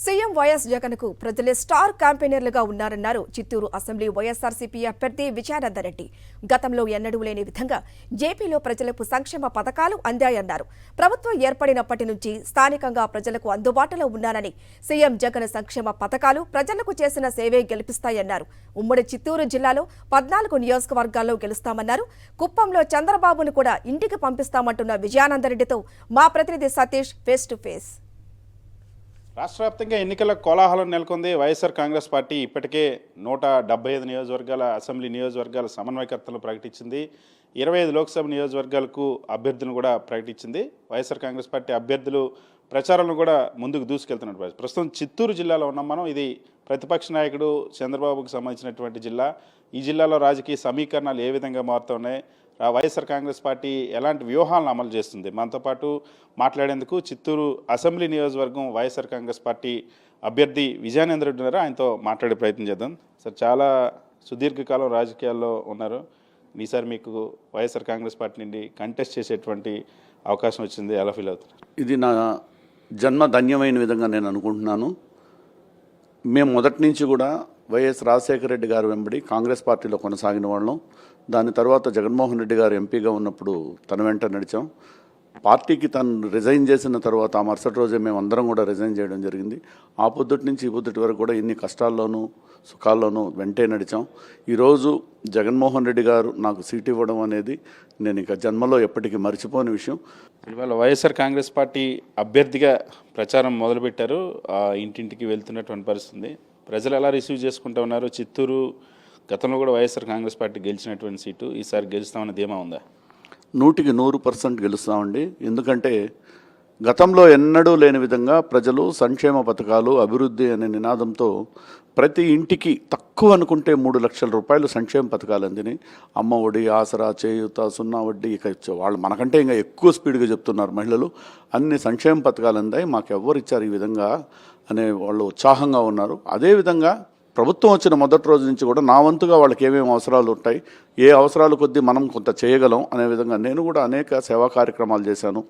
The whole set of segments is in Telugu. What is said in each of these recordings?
సీఎం వైఎస్ జగన్కు ప్రజలే స్టార్ క్యాంపెయినర్లుగా ఉన్నారన్నారు చిత్తూరు అసెంబ్లీ వైఎస్ఆర్సీపీ అభ్యర్థి విజయానందరెడ్డి. గతంలో ఎన్నడూ లేని విధంగా ఏపీలో ప్రజలకు సంక్షేమ పథకాలు అందాయన్నారు. ప్రభుత్వం ఏర్పడినప్పటి నుంచి స్థానికంగా ప్రజలకు అందుబాటులో ఉన్నారని, సీఎం జగన్ సంక్షేమ పథకాలు ప్రజలకు చేసిన సేవే గెలిపిస్తాయన్నారు. ఉమ్మడి చిత్తూరు జిల్లాలో 14 నియోజకవర్గాల్లో గెలుస్తామన్నారు. కుప్పంలో చంద్రబాబును కూడా ఇంటికి పంపిస్తామంటున్న విజయానందరెడ్డితో మా ప్రతినిధి సతీష్ ఫేస్ టు ఫేస్. రాష్ట్ర వ్యాప్తంగా ఎన్నికల కోలాహలం నెలకొంది. వైఎస్ఆర్ కాంగ్రెస్ పార్టీ ఇప్పటికే 175 నియోజకవర్గాల అసెంబ్లీ నియోజకవర్గాల సమన్వయకర్తలను ప్రకటించింది. 25 లోక్సభ నియోజకవర్గాలకు అభ్యర్థులను కూడా ప్రకటించింది. వైఎస్ఆర్ కాంగ్రెస్ పార్టీ అభ్యర్థులు ప్రచారాలను కూడా ముందుకు దూసుకెళ్తున్నారు. ప్రస్తుతం చిత్తూరు జిల్లాలో ఉన్నాం మనం. ఇది ప్రతిపక్ష నాయకుడు చంద్రబాబుకు సంబంధించినటువంటి జిల్లా. ఈ జిల్లాలో రాజకీయ సమీకరణాలు ఏ విధంగా మారుతున్నాయి, వైఎస్ఆర్ కాంగ్రెస్ పార్టీ ఎలాంటి వ్యూహాలను అమలు చేస్తుంది, మనతో పాటు మాట్లాడేందుకు చిత్తూరు అసెంబ్లీ నియోజకవర్గం వైఎస్ఆర్ కాంగ్రెస్ పార్టీ అభ్యర్థి విజయానందరెడ్డి ఉన్నారు. ఆయనతో మాట్లాడే ప్రయత్నం చేద్దాం. సార్, చాలా సుదీర్ఘకాలం రాజకీయాల్లో ఉన్నారు. ఈసారి మీకు వైఎస్ఆర్ కాంగ్రెస్ పార్టీ నుండి కంటెస్ట్ చేసేటువంటి అవకాశం వచ్చింది. ఎలా ఫీల్ అవుతున్నారు? ఇది నా జన్మ ధన్యమైన విధంగా నేను అనుకుంటున్నాను. మేము మొదటి నుంచి కూడా వైఎస్ రాజశేఖర రెడ్డి గారు వెంబడి కాంగ్రెస్ పార్టీలో కొనసాగిన వాళ్ళం. దాని తర్వాత జగన్మోహన్ రెడ్డి గారు ఎంపీగా ఉన్నప్పుడు తన వెంట నడిచాం. పార్టీకి తను రిజైన్ చేసిన తర్వాత ఆ మరుసటి రోజే మేము అందరం కూడా రిజైన్ చేయడం జరిగింది. ఆ పొద్దుటి నుంచి ఈ పొద్దుటి వరకు కూడా ఇన్ని కష్టాల్లోనూ సుఖాల్లోనూ వెంటే నడిచాం. ఈరోజు జగన్మోహన్ రెడ్డి గారు నాకు సీట్ ఇవ్వడం అనేది నేను ఇక జన్మలో ఎప్పటికీ మర్చిపోని విషయం. ఇవాళ వైఎస్ఆర్ కాంగ్రెస్ పార్టీ అభ్యర్థిగా ప్రచారం మొదలుపెట్టారు. ఇంటింటికి వెళ్తున్నటువంటి పరిస్థితి. ప్రజలు ఎలా రిసీవ్ చేసుకుంటూ ఉన్నారు? చిత్తూరు గతంలో కూడా వైఎస్ఆర్ కాంగ్రెస్ పార్టీ గెలిచినటువంటి సీటు, ఈసారి గెలుస్తామన్న ధీమా ఉందా? 100% గెలుస్తామండి. ఎందుకంటే గతంలో ఎన్నడూ లేని విధంగా ప్రజలు సంక్షేమ పథకాలు, అభివృద్ధి అనే నినాదంతో ప్రతి ఇంటికి తక్కువ అనుకుంటే 3 లక్షల రూపాయలు సంక్షేమ పథకాలు అందినాయి. అమ్మ ఒడి, ఆసరా, చేయూత, సున్నా వడ్డీ, ఇక వాళ్ళు మనకంటే ఇంకా ఎక్కువ స్పీడ్గా చెప్తున్నారు మహిళలు. అన్ని సంక్షేమ పథకాలు అందాయి, మాకు ఎవరు ఇచ్చారు ఈ విధంగా అనే వాళ్ళు ఉత్సాహంగా ఉన్నారు. అదేవిధంగా ప్రభుత్వం వచ్చిన మొదటి రోజు నుంచి కూడా నా వంతుగా వాళ్ళకి ఏమేమి అవసరాలు ఉంటాయి, ఏ అవసరాల కొద్దీ మనం కొంత చేయగలం అనే విధంగా నేను కూడా అనేక సేవా కార్యక్రమాలు చేశాను.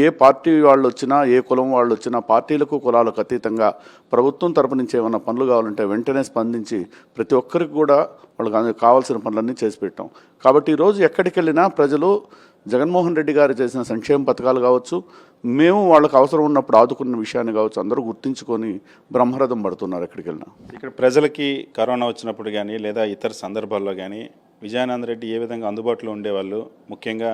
ఏ పార్టీ వాళ్ళు వచ్చినా, ఏ కులం వాళ్ళు వచ్చినా, పార్టీలకు కులాలకు అతీతంగా ప్రభుత్వం తరపు నుంచి ఏమైనా పనులు కావాలంటే వెంటనే స్పందించి ప్రతి ఒక్కరికి కూడా వాళ్ళకి కావాల్సిన పనులన్నీ చేసి పెట్టాం. కాబట్టి ఈరోజు ఎక్కడికి వెళ్ళినా ప్రజలు జగన్మోహన్ రెడ్డి గారు చేసిన సంక్షేమ పథకాలు కావచ్చు, మేము వాళ్ళకి అవసరం ఉన్నప్పుడు ఆదుకున్న విషయాన్ని కావచ్చు, అందరూ గుర్తించుకొని బ్రహ్మరథం పడుతున్నారు ఎక్కడికి వెళ్ళినా. ఇక్కడ ప్రజలకి కరోనా వచ్చినప్పుడు కానీ లేదా ఇతర సందర్భాల్లో కానీ విజయానందరెడ్డి ఏ విధంగా అందుబాటులో ఉండేవాళ్ళు? ముఖ్యంగా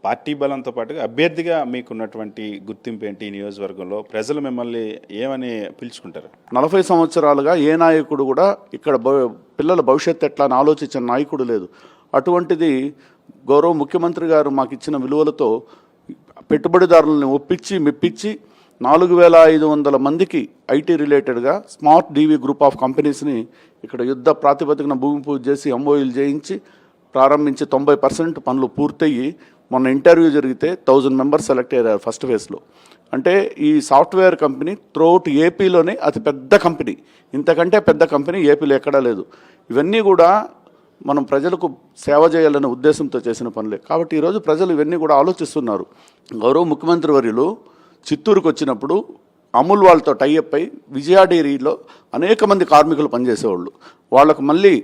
పార్టీ బలంతో పాటుగా అభ్యర్థిగా మీకున్నటువంటి గుర్తింపు ఏంటి? నియోజకవర్గంలో ప్రజలు మిమ్మల్ని ఏమని పిలుచుకుంటారు? 40 సంవత్సరాలుగా ఏ నాయకుడు కూడా ఇక్కడ పిల్లల భవిష్యత్తు ఎట్లా అని ఆలోచించిన నాయకుడు లేదు. అటువంటిది గౌరవ ముఖ్యమంత్రి గారు మాకు ఇచ్చిన విలువలతో పెట్టుబడిదారులను ఒప్పించి మెప్పించి 4500 మందికి ఐటీ రిలేటెడ్గా స్మార్ట్ డీవీ గ్రూప్ ఆఫ్ కంపెనీస్ని ఇక్కడ యుద్ధ ప్రాతిపదికన భూమి పూజ చేసి ఎంఓయూలు చేయించి ప్రారంభించి 90% పనులు పూర్తయ్యి మొన్న ఇంటర్వ్యూ జరిగితే 1000 మెంబర్స్ సెలెక్ట్ అయ్యారు ఫస్ట్ ఫేజ్లో. అంటే ఈ సాఫ్ట్వేర్ కంపెనీ త్రూఅవుట్ ఏపీలోనే అతి పెద్ద కంపెనీ. ఇంతకంటే పెద్ద కంపెనీ ఏపీలో ఎక్కడా లేదు. ఇవన్నీ కూడా మనం ప్రజలకు సేవ చేయాలనే ఉద్దేశంతో చేసిన పనులే. కాబట్టి ఈరోజు ప్రజలు ఇవన్నీ కూడా ఆలోచిస్తున్నారు. గౌరవ ముఖ్యమంత్రి వర్యులు చిత్తూరుకు వచ్చినప్పుడు అమూల్ వాళ్ళతో టైఅప్ అయి విజయ డైరీలో అనేక మంది కార్మికులు పనిచేసేవాళ్ళు. వాళ్లకు మళ్ళీ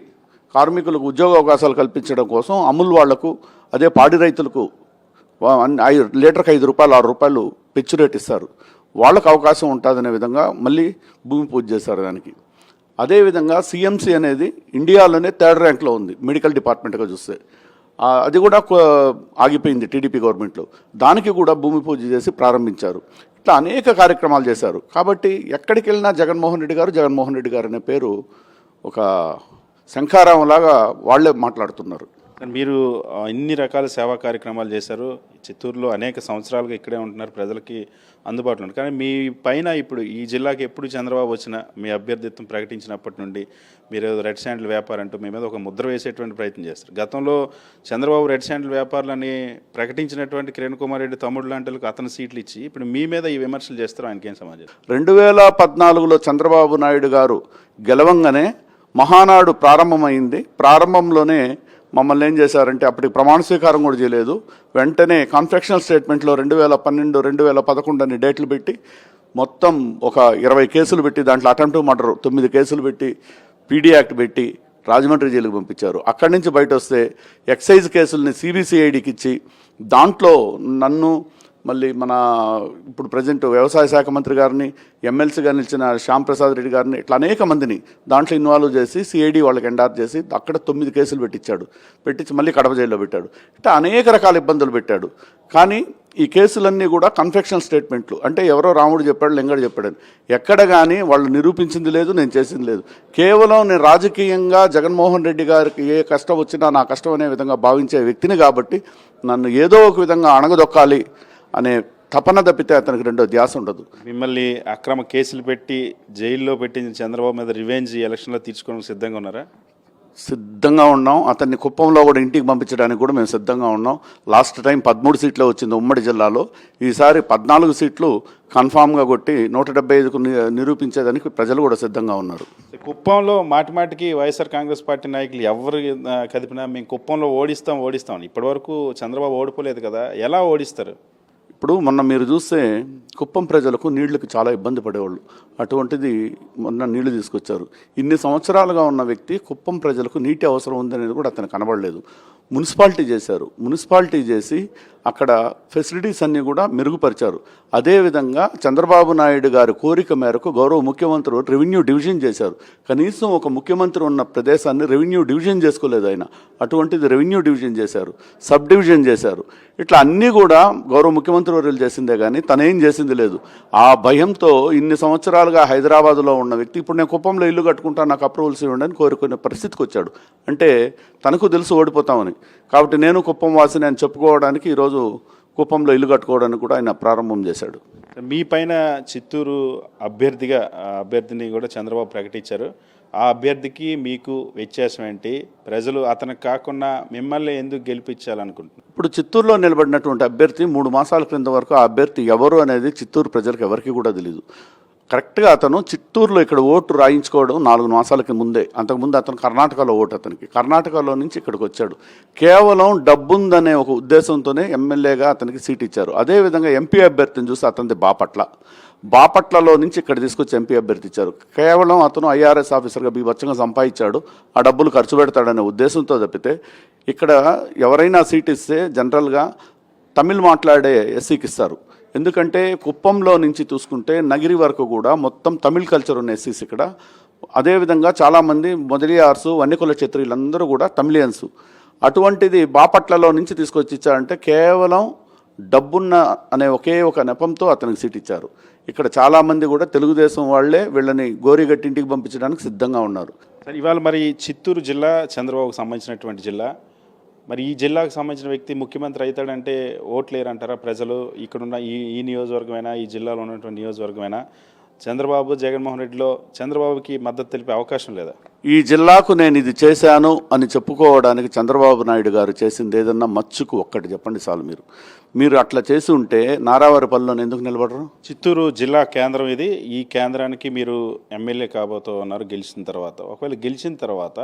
కార్మికులకు ఉద్యోగ అవకాశాలు కల్పించడం కోసం అమూల్ వాళ్లకు, అదే పాడి రైతులకు లీటర్కి 5 రూపాయలు 6 రూపాయలు పెచ్చు రేట్ ఇస్తారు. వాళ్ళకు అవకాశం ఉంటుందనే విధంగా మళ్ళీ భూమి పూజ చేశారు దానికి. అదేవిధంగా సిఎంసి అనేది ఇండియాలోనే 3rd ర్యాంక్లో ఉంది మెడికల్ డిపార్ట్మెంట్గా చూస్తే. అది కూడా ఆగిపోయింది టీడీపీ గవర్నమెంట్లో. దానికి కూడా భూమి పూజ చేసి ప్రారంభించారు. ఇట్లా అనేక కార్యక్రమాలు చేశారు. కాబట్టి ఎక్కడికి వెళ్ళినా జగన్మోహన్ రెడ్డి గారు అనే పేరు ఒక శంఖారావంలాగా వాళ్లే మాట్లాడుతున్నారు. మీరు ఇన్ని రకాల సేవా కార్యక్రమాలు చేశారు. చిత్తూరులో అనేక సంవత్సరాలుగా ఇక్కడే ఉంటున్నారు, ప్రజలకి అందుబాటులో ఉన్నారు. కానీ మీ పైన ఇప్పుడు ఈ జిల్లాకి ఎప్పుడు చంద్రబాబు వచ్చినా మీ అభ్యర్థిత్వం ప్రకటించినప్పటి నుండి మీరు రెడ్ శాండిల్ వ్యాపారం అంటూ మీ మీద ఒక ముద్ర వేసేటువంటి ప్రయత్నం చేస్తారు. గతంలో చంద్రబాబు రెడ్ శాండిల్ వ్యాపారులని ప్రకటించినటువంటి కిరణ్ కుమార్ రెడ్డి తమ్ముడు లాంటి అతను సీట్లు ఇచ్చి ఇప్పుడు మీ మీద ఈ విమర్శలు చేస్తారు. ఆయనకేం సమాచారం? 2014లో చంద్రబాబు నాయుడు గారు గెలవంగానే మహానాడు ప్రారంభమైంది. ప్రారంభంలోనే మమ్మల్ని ఏం చేశారంటే అప్పటికి ప్రమాణ స్వీకారం కూడా చేయలేదు. వెంటనే కాన్ఫెక్షనల్ స్టేట్మెంట్లో 2012, 2011 అని డేట్లు పెట్టి మొత్తం ఒక 20 కేసులు పెట్టి దాంట్లో అటెంప్ట్ మర్డర్ 9 కేసులు పెట్టి పీడీ యాక్ట్ పెట్టి రాజమండ్రి జైలుకి పంపించారు. అక్కడి నుంచి బయట వస్తే ఎక్సైజ్ కేసుల్ని సిబిసిఐడికి ఇచ్చి దాంట్లో నన్ను మళ్ళీ మన ఇప్పుడు ప్రజెంట్ వ్యవసాయ శాఖ మంత్రి గారిని ఎమ్మెల్సీగా నిలిచిన శ్యామ్ ప్రసాద్ రెడ్డి గారిని ఇట్లా అనేక మందిని దాంట్లో ఇన్వాల్వ్ చేసి సిఐడి వాళ్ళకి ఎండార్ చేసి అక్కడ 9 కేసులు పెట్టించి మళ్ళీ కడప జైల్లో పెట్టాడు. ఇట్లా అనేక రకాల ఇబ్బందులు పెట్టాడు. కానీ ఈ కేసులన్నీ కూడా కన్ఫెక్షన్ స్టేట్మెంట్లు, అంటే ఎవరో రాముడు చెప్పాడు లింగడు చెప్పాడని. ఎక్కడ కానీ వాళ్ళు నిరూపించింది లేదు, నేను చేసింది లేదు. కేవలం నేను రాజకీయంగా జగన్మోహన్ రెడ్డి గారికి ఏ కష్టం వచ్చినా నా కష్టం అనే విధంగా భావించే వ్యక్తిని కాబట్టి నన్ను ఏదో ఒక విధంగా అణగదొక్కాలి అనే తపన తప్పితే అతనికి రెండో ధ్యాస ఉండదు. మిమ్మల్ని అక్రమ కేసులు పెట్టి జైల్లో పెట్టించిన చంద్రబాబు మీద రివెంజ్ ఎలక్షన్లో తీర్చుకోవడానికి సిద్ధంగా ఉన్నారా? సిద్ధంగా ఉన్నాం. అతన్ని కుప్పంలో కూడా ఇంటికి పంపించడానికి కూడా మేము సిద్ధంగా ఉన్నాం. లాస్ట్ టైం 13 సీట్లే వచ్చింది ఉమ్మడి జిల్లాలో. ఈసారి 14 సీట్లు కన్ఫామ్గా కొట్టి 175కు నిరూపించేదానికి ప్రజలు కూడా సిద్ధంగా ఉన్నారు. కుప్పంలో మాటిమాటికి వైఎస్ఆర్ కాంగ్రెస్ పార్టీ నాయకులు ఎవరు కదిపినా మేము కుప్పంలో ఓడిస్తాం ఇప్పటివరకు చంద్రబాబు ఓడిపోలేదు కదా, ఎలా ఓడిస్తారు? ఇప్పుడు మొన్న మీరు చూస్తే కుప్పం ప్రజలకు నీళ్లకు చాలా ఇబ్బంది పడేవాళ్ళు. అటువంటిది మొన్న నీళ్లు తీసుకొచ్చారు. ఇన్ని సంవత్సరాలుగా ఉన్న వ్యక్తి కుప్పం ప్రజలకు నీటి అవసరం ఉందనేది కూడా అతను కనబడలేదు. మున్సిపాలిటీ చేశారు. మున్సిపాలిటీ చేసి అక్కడ ఫెసిలిటీస్ అన్నీ కూడా మెరుగుపరిచారు. అదేవిధంగా చంద్రబాబు నాయుడు గారి కోరిక మేరకు గౌరవ ముఖ్యమంత్రి రెవెన్యూ డివిజన్ చేశారు. కనీసం ఒక ముఖ్యమంత్రి ఉన్న ప్రదేశాన్ని రెవెన్యూ డివిజన్ చేసుకోలేదు ఆయన. అటువంటిది రెవెన్యూ డివిజన్ చేశారు, సబ్ డివిజన్ చేశారు. ఇట్లా అన్నీ కూడా గౌరవ ముఖ్యమంత్రి వర్యులు చేసిందే కానీ తనేం చేసింది లేదు. ఆ భయంతో ఇన్ని సంవత్సరాలుగా హైదరాబాద్లో ఉన్న వ్యక్తి ఇప్పుడు నేను కుప్పంలో ఇల్లు కట్టుకుంటా, నాకు అప్రూవల్స్ ఇవ్వండి అని కోరుకునే పరిస్థితికి వచ్చాడు. అంటే తనకు తెలుసు ఓడిపోతామని. కాబట్టి నేను కుప్పం వాసిని అని చెప్పుకోవడానికి ఈరోజు కుప్పంలో ఇల్లు కట్టుకోవడానికి కూడా ఆయన ప్రారంభం చేశాడు. మీ పైన చిత్తూరు అభ్యర్థిని కూడా చంద్రబాబు ప్రకటించారు. ఆ అభ్యర్థికి మీకు వ్యత్యాసం ఏంటి? ప్రజలు అతనికి కాకుండా మిమ్మల్ని ఎందుకు గెలిపించాలనుకుంటున్నారు? ఇప్పుడు చిత్తూరులో నిలబడినటువంటి అభ్యర్థి 3 మాసాల క్రింద వరకు ఆ అభ్యర్థి ఎవరు అనేది చిత్తూరు ప్రజలకు ఎవరికి కూడా తెలియదు. కరెక్ట్గా అతను చిత్తూరులో ఇక్కడ ఓటు రాయించుకోవడం 4 మాసాలకి ముందే. అంతకుముందు అతను కర్ణాటకలో ఓటు అతనికి కర్ణాటకలో నుంచి ఇక్కడికి వచ్చాడు. కేవలం డబ్బుందనే ఒక ఉద్దేశంతోనే ఎమ్మెల్యేగా అతనికి సీట్ ఇచ్చారు. అదేవిధంగా ఎంపీ అభ్యర్థిని చూసి అతనిది బాపట్లలో నుంచి ఇక్కడ తీసుకొచ్చి ఎంపీ అభ్యర్థి ఇచ్చారు. కేవలం అతను ఐఆర్ఎస్ ఆఫీసర్గా బీభత్సంగా సంపాదించాడు, ఆ డబ్బులు ఖర్చు పెడతాడనే ఉద్దేశంతో తప్పితే ఇక్కడ ఎవరైనా సీట్ ఇస్తే జనరల్గా తమిళ్ మాట్లాడే ఎస్సీకి ఇస్తారు. ఎందుకంటే కుప్పంలో నుంచి చూసుకుంటే నగిరి వరకు కూడా మొత్తం తమిళ్ కల్చర్ ఉన్న ఎస్సీస్ ఇక్కడ. అదేవిధంగా చాలామంది మొదలియార్స్ వన్యకుల క్షత్రియులందరూ కూడా తమిళియన్స్. అటువంటిది బాపట్లలో నుంచి తీసుకొచ్చి ఇచ్చారంటే కేవలం డబ్బున్న అనే ఒకే ఒక నెపంతో అతనికి సీట్ ఇచ్చారు. ఇక్కడ చాలామంది కూడా తెలుగుదేశం వాళ్లే వీళ్ళని గోరిగట్టింటికి పంపించడానికి సిద్ధంగా ఉన్నారు. సరే, ఇవాళ మరి చిత్తూరు జిల్లా చంద్రబాబుకు సంబంధించినటువంటి జిల్లా. మరి ఈ జిల్లాకు సంబంధించిన వ్యక్తి ముఖ్యమంత్రి అవుతాడంటే ఓట్లేరంటారా ప్రజలు? ఇక్కడున్న ఈ నియోజకవర్గమైనా, ఈ జిల్లాలో ఉన్నటువంటి నియోజకవర్గమైనా చంద్రబాబు జగన్మోహన్ రెడ్డిలో చంద్రబాబుకి మద్దతు తెలిపే అవకాశం లేదా? ఈ జిల్లాకు నేను ఇది చేశాను అని చెప్పుకోవడానికి చంద్రబాబు నాయుడు గారు చేసింది ఏదన్నా మచ్చుకు ఒక్కటి చెప్పండి చాలు. మీరు అట్లా చేసి ఉంటే నారావారిపల్లిలో ఎందుకు నిలబడరు? చిత్తూరు జిల్లా కేంద్రం ఇది. ఈ కేంద్రానికి మీరు ఎమ్మెల్యే కాబోతూ ఉన్నారు గెలిచిన తర్వాత. ఒకవేళ గెలిచిన తర్వాత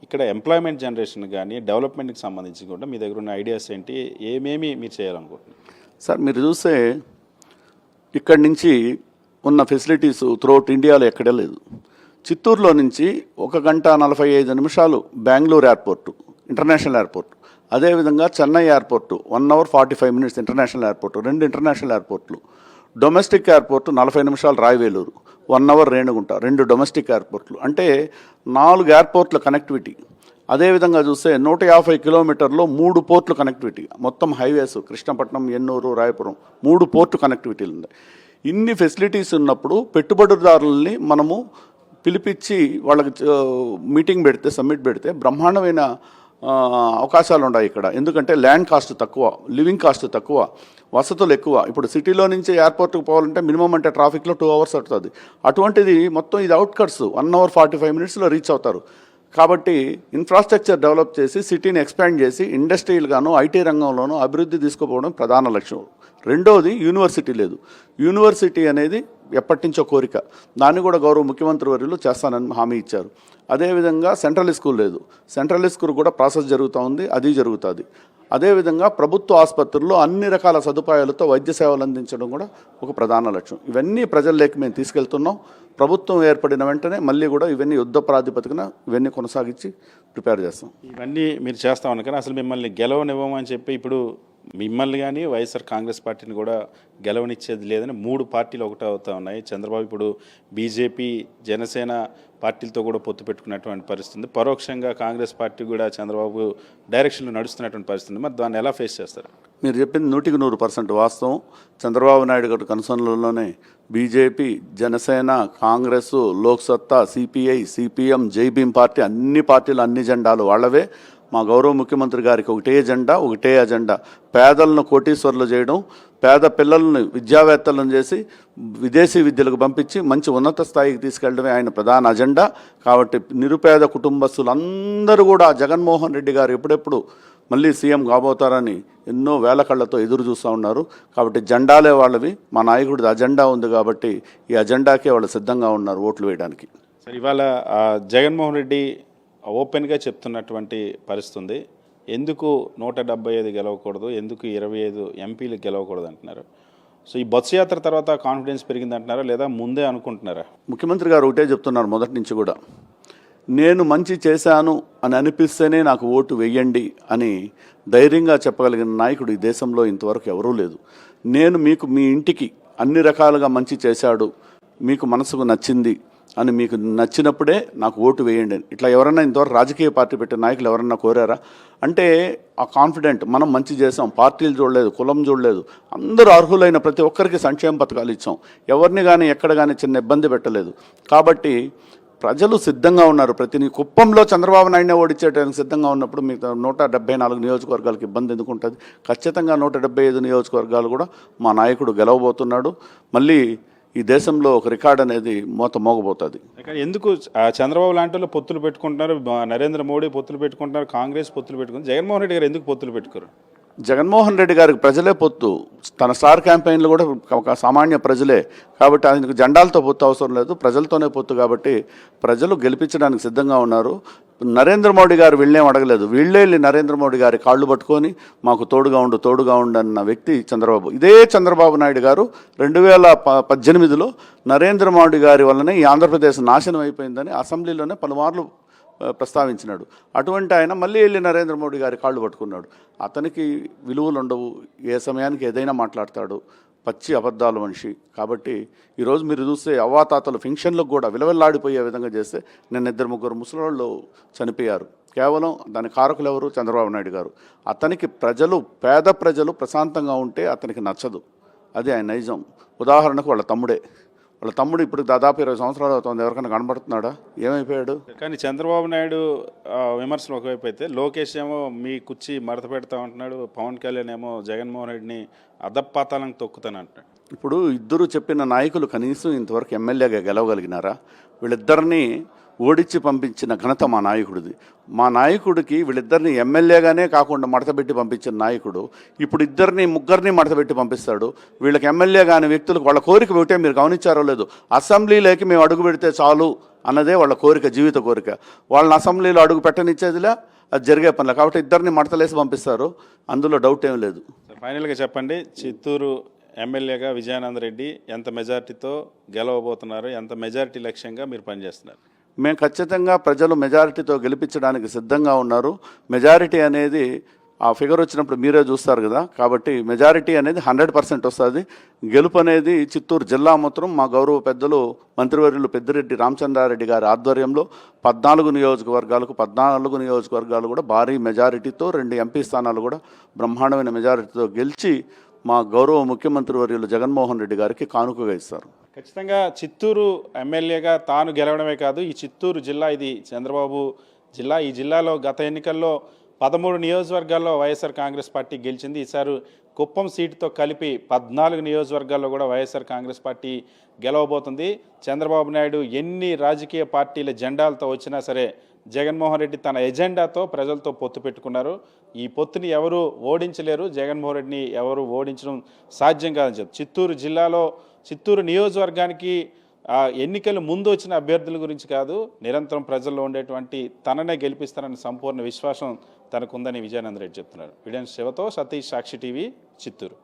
ఇక్కడ ఎంప్లాయ్మెంట్ జనరేషన్ కానీ డెవలప్మెంట్కి సంబంధించి కూడా మీ దగ్గర ఉన్న ఐడియాస్ ఏంటి? ఏమేమి మీరు చేయాలనుకుంటున్నారు? సార్, మీరు చూస్తే ఇక్కడి నుంచి ఉన్న ఫెసిలిటీస్ త్రూఅవుట్ ఇండియాలో ఎక్కడే లేదు. చిత్తూరులో నుంచి 1 గంట 45 నిమిషాలు బెంగళూరు ఎయిర్పోర్టు, ఇంటర్నేషనల్ ఎయిర్పోర్ట్. అదేవిధంగా Chennai airport 1 hour 45 minutes international airport, 2 international ఎయిర్పోర్ట్లు. డొమెస్టిక్ ఎయిర్పోర్టు 40 నిమిషాలు రాయవేలూరు, 1 అవర్ రేణుగుంట, 2 డొమెస్టిక్ ఎయిర్పోర్ట్లు. అంటే 4 ఎయిర్పోర్ట్ల కనెక్టివిటీ. అదేవిధంగా చూస్తే 150 కిలోమీటర్లో 3 పోర్ట్లు కనెక్టివిటీ. మొత్తం హైవేస్ కృష్ణపట్నం, ఎన్నూరు, రాయపురం 3 పోర్టు కనెక్టివిటీలు ఉన్నాయి. ఇన్ని ఫెసిలిటీస్ ఉన్నప్పుడు పెట్టుబడిదారులని మనము పిలిపించి వాళ్ళకి మీటింగ్ పెడితే, సమ్మిట్ పెడితే బ్రహ్మాండమైన అవకాశాలు ఉన్నాయి ఇక్కడ. ఎందుకంటే ల్యాండ్ కాస్ట్ తక్కువ, లివింగ్ కాస్ట్ తక్కువ, వసతులు ఎక్కువ. ఇప్పుడు సిటీలో నుంచి ఎయిర్పోర్ట్కి పోవాలంటే మినిమం అంటే ట్రాఫిక్లో 2 అవర్స్ అవుతుంది. అటువంటిది మొత్తం ఇది అవుట్కట్స్ 1 అవర్ 45 మినిట్స్లో రీచ్ అవుతారు. కాబట్టి ఇన్ఫ్రాస్ట్రక్చర్ డెవలప్ చేసి సిటీని ఎక్స్పాండ్ చేసి ఇండస్ట్రియల్గాను ఐటీ రంగంలోనూ అభివృద్ధి తీసుకుపోవడం ప్రధాన లక్ష్యం. రెండోది యూనివర్సిటీ లేదు. యూనివర్సిటీ అనేది ఎప్పటి నుంచో కోరిక. దాన్ని కూడా గౌరవ ముఖ్యమంత్రి వర్యులు చేస్తానని హామీ ఇచ్చారు. అదేవిధంగా సెంట్రల్ స్కూల్ లేదు. సెంట్రల్ స్కూల్ కూడా ప్రాసెస్ జరుగుతూ ఉంది, అది జరుగుతుంది. అదేవిధంగా ప్రభుత్వ ఆసుపత్రుల్లో అన్ని రకాల సదుపాయాలతో వైద్య సేవలు అందించడం కూడా ఒక ప్రధాన లక్ష్యం. ఇవన్నీ ప్రజల్లోకి మేము తీసుకెళ్తున్నాం. ప్రభుత్వం ఏర్పడిన వెంటనే మళ్ళీ కూడా ఇవన్నీ యుద్ధ ప్రాతిపదికన ఇవన్నీ కొనసాగించి ప్రిపేర్ చేస్తాం. ఇవన్నీ మీరు చేస్తా ఉన్నారు కానీ అసలు మిమ్మల్ని గెలవనివ్వమని చెప్పి ఇప్పుడు మిమ్మల్ని కానీ వైఎస్ఆర్ కాంగ్రెస్ పార్టీని కూడా గెలవనిచ్చేది లేదని 3 పార్టీలు ఒకటే అవుతా ఉన్నాయి. చంద్రబాబు ఇప్పుడు బీజేపీ, జనసేన పార్టీలతో కూడా పొత్తు పెట్టుకున్నటువంటి పరిస్థితి. పరోక్షంగా కాంగ్రెస్ పార్టీ కూడా చంద్రబాబు డైరెక్షన్లో నడుస్తున్నటువంటి పరిస్థితి. మరి దాన్ని ఎలా ఫేస్ చేస్తారు? మీరు చెప్పింది 100% వాస్తవం. చంద్రబాబు నాయుడు గారి కన్సర్న్లలోనే BJP, Janasena, Congress, Loksatta, CPI, CPM, Jai Bhim party అన్ని పార్టీలు అన్ని జెండాలు వాళ్ళవే. మా గౌరవ ముఖ్యమంత్రి గారికి ఒకటే జెండా, ఒకటే అజెండా. పేదలను కోటీశ్వర్లు చేయడం, పేద పిల్లల్ని విద్యావేత్తలను చేసి విదేశీ విద్యలకు పంపించి మంచి ఉన్నత స్థాయికి తీసుకెళ్లడమే ఆయన ప్రధాన అజెండా. కాబట్టి నిరుపేద కుటుంబస్తులందరూ కూడా జగన్మోహన్ రెడ్డి గారు ఎప్పుడెప్పుడు మళ్ళీ సీఎం కాబోతారని ఎన్నో వేల కళ్ళతో ఎదురు చూస్తూ ఉన్నారు. కాబట్టి జెండాలే వాళ్ళవి. మా నాయకుడిది అజెండా ఉంది కాబట్టి ఈ అజెండాకే వాళ్ళు సిద్ధంగా ఉన్నారు ఓట్లు వేయడానికి. సరే, ఇవాళ జగన్మోహన్ రెడ్డి ఓపెన్గా చెప్తున్నటువంటి పరిస్థితి ఉంది. ఎందుకు 175 గెలవకూడదు, ఎందుకు 25 ఎంపీలు గెలవకూడదు అంటున్నారు. సో ఈ బస్సు యాత్ర తర్వాత కాన్ఫిడెన్స్ పెరిగింది అంటున్నారా లేదా ముందే అనుకుంటున్నారా? ముఖ్యమంత్రి గారు ఒకటే చెప్తున్నారు మొదటి నుంచి కూడా, నేను మంచి చేశాను అని అనిపిస్తేనే నాకు ఓటు వేయండి అని ధైర్యంగా చెప్పగలిగిన నాయకుడు ఈ దేశంలో ఇంతవరకు ఎవరూ లేదు. నేను మీకు మీ ఇంటికి అన్ని రకాలుగా మంచి చేశాడు, మీకు మనసుకు నచ్చింది అని మీకు నచ్చినప్పుడే నాకు ఓటు వేయండి అని ఇట్లా ఎవరన్నా ఇంతవరకు రాజకీయ పార్టీ పెట్టిన నాయకులు ఎవరన్నా కోరారా? అంటే ఆ కాన్ఫిడెంట్ మనం మంచి చేసాం, పార్టీలు చూడలేదు, కులం చూడలేదు, అందరూ అర్హులైన ప్రతి ఒక్కరికి సంక్షేమ పథకాలు ఇచ్చాం, ఎవరిని కానీ ఎక్కడ కానీ చిన్న ఇబ్బంది పెట్టలేదు. కాబట్టి ప్రజలు సిద్ధంగా ఉన్నారు. ప్రతి కుప్పంలో చంద్రబాబు నాయుడినే ఓడించేయడానికి సిద్ధంగా ఉన్నప్పుడు మీకు 174 నియోజకవర్గాలకు ఇబ్బంది ఎందుకు ఉంటుంది? ఖచ్చితంగా 175 నియోజకవర్గాలు కూడా మా నాయకుడు గెలవబోతున్నాడు. మళ్ళీ ఈ దేశంలో ఒక రికార్డ్ అనేది మోగబోతుంది. ఎందుకు చంద్రబాబు లాంటి వాళ్ళు పొత్తులు పెట్టుకుంటున్నారు, నరేంద్ర మోడీ పొత్తులు పెట్టుకుంటున్నారు, కాంగ్రెస్ పొత్తులు పెట్టుకుంటారు, జగన్మోహన్ రెడ్డి గారు ఎందుకు పొత్తులు పెట్టుకోరు? జగన్మోహన్ రెడ్డి గారికి ప్రజలే పొత్తు. తన స్టార్ క్యాంపెయిన్లు కూడా ఒక సామాన్య ప్రజలే. కాబట్టి ఆయనకు జెండాలతో పొత్తు అవసరం లేదు, ప్రజలతోనే పొత్తు. కాబట్టి ప్రజలు గెలిపించడానికి సిద్ధంగా ఉన్నారు. నరేంద్ర మోడీ గారు వీళ్ళేం అడగలేదు, వీళ్ళే వెళ్ళి నరేంద్ర మోడీ గారి కాళ్ళు పట్టుకొని మాకు తోడుగా ఉండు అన్న వ్యక్తి చంద్రబాబు. ఇదే చంద్రబాబు నాయుడు గారు 2018లో నరేంద్ర మోడీ గారి వల్లనే ఈ ఆంధ్రప్రదేశ్ నాశనం అయిపోయిందని అసెంబ్లీలోనే పలుమార్లు ప్రస్తావించినాడు. అటువంటి ఆయన మళ్ళీ వెళ్ళి నరేంద్ర మోడీ గారి కాళ్ళు పట్టుకున్నాడు. అతనికి విలువలు ఉండవు, ఏ సమయానికి ఏదైనా మాట్లాడతాడు, పచ్చి అబద్ధాలు మనిషి. కాబట్టి ఈరోజు మీరు చూస్తే అవ్వాతాతలు ఫంక్షన్లకు కూడా విలవెల్లాడిపోయే విధంగా చేస్తే నిన్న 2-3 ముసలోళ్ళు చనిపోయారు. కేవలం దాని కారకులు ఎవరు? చంద్రబాబు నాయుడు గారు. అతనికి పేద ప్రజలు ప్రశాంతంగా ఉంటే అతనికి నచ్చదు. అది ఆయన నైజం. ఉదాహరణకు వాళ్ళ తమ్ముడు ఇప్పుడు దాదాపు 20 సంవత్సరాలు అవుతుంది. ఎవరికైనా కనబడుతున్నాడా? ఏమైపోయాడు? కానీ చంద్రబాబు నాయుడు విమర్శలు ఒకవైపు అయితే, లోకేష్ ఏమో మీ కుర్చీ మడత పెడతా ఉంటున్నాడు, పవన్ కళ్యాణ్ ఏమో జగన్మోహన్ రెడ్డిని అధపాతాలను తొక్కుతాను అంటున్నాడు. ఇప్పుడు ఇద్దరు చెప్పిన నాయకులు కనీసం ఇంతవరకు ఎమ్మెల్యేగా గెలవగలిగినారా? వీళ్ళిద్దరినీ ఓడించి పంపించిన ఘనత మా నాయకుడిది. మా నాయకుడికి వీళ్ళిద్దరిని ఎమ్మెల్యేగానే కాకుండా మడతపెట్టి పంపించిన నాయకుడు ఇప్పుడు ముగ్గురిని మడతపెట్టి పంపిస్తాడు. వీళ్ళకి ఎమ్మెల్యే కాని వ్యక్తులకు వాళ్ళ కోరిక ఒకటే, మీరు గమనించారో లేదు, అసెంబ్లీలోకి మేము అడుగు పెడితే చాలు అన్నదే వాళ్ళ కోరిక, జీవిత కోరిక. వాళ్ళని అసెంబ్లీలో అడుగు పెట్టనిచ్చేదిలా, అది జరిగే పనిలే. కాబట్టి ఇద్దరిని మడతలేసి పంపిస్తారు, అందులో డౌట్ ఏం లేదు. ఫైనల్గా చెప్పండి, చిత్తూరు ఎమ్మెల్యేగా విజయానంద రెడ్డి ఎంత మెజారిటీతో గెలవబోతున్నారు? ఎంత మెజారిటీ లక్ష్యంగా మీరు పనిచేస్తున్నారు? మేము ఖచ్చితంగా ప్రజలు మెజారిటీతో గెలిపించడానికి సిద్ధంగా ఉన్నారు. మెజారిటీ అనేది ఆ ఫిగర్ వచ్చినప్పుడు మీరే చూస్తారు కదా. కాబట్టి మెజారిటీ అనేది 100% వస్తుంది. గెలుపు అనేది చిత్తూరు జిల్లా మొత్తం మా గౌరవ పెద్దలు మంత్రివర్యులు పెద్దిరెడ్డి రామచంద్రారెడ్డి గారి ఆధ్వర్యంలో 14 నియోజకవర్గాలు కూడా భారీ మెజారిటీతో, 2 ఎంపీ స్థానాలు కూడా బ్రహ్మాండమైన మెజారిటీతో గెలిచి మా గౌరవ ముఖ్యమంత్రి వర్యులు జగన్మోహన్ రెడ్డి గారికి కానుకగా ఇస్తారు. ఖచ్చితంగా చిత్తూరు ఎమ్మెల్యేగా తాను గెలవడమే కాదు, ఈ చిత్తూరు జిల్లా ఇది చంద్రబాబు జిల్లా. ఈ జిల్లాలో గత ఎన్నికల్లో 13 నియోజకవర్గాల్లో వైఎస్ఆర్ కాంగ్రెస్ పార్టీ గెలిచింది. ఈసారి కుప్పం సీటుతో కలిపి 14 నియోజకవర్గాల్లో కూడా వైఎస్ఆర్ కాంగ్రెస్ పార్టీ గెలవబోతుంది. చంద్రబాబు నాయుడు ఎన్ని రాజకీయ పార్టీల జెండాలతో వచ్చినా సరే జగన్మోహన్ రెడ్డి తన ఎజెండాతో ప్రజలతో పొత్తు పెట్టుకున్నారు. ఈ పొత్తుని ఎవరు ఓడించలేరు, జగన్మోహన్ రెడ్డిని ఎవరు ఓడించడం సాధ్యం కాదని చెప్పి చిత్తూరు నియోజకవర్గానికి ఎన్నికలు ముందు వచ్చిన అభ్యర్థుల గురించి కాదు, నిరంతరం ప్రజల్లో ఉండేటువంటి తననే గెలిపిస్తారని సంపూర్ణ విశ్వాసం తనకుందని విజయానంద రెడ్డి చెప్తున్నారు. వీడియో శివతో సతీష్, సాక్షి టీవీ, చిత్తూరు.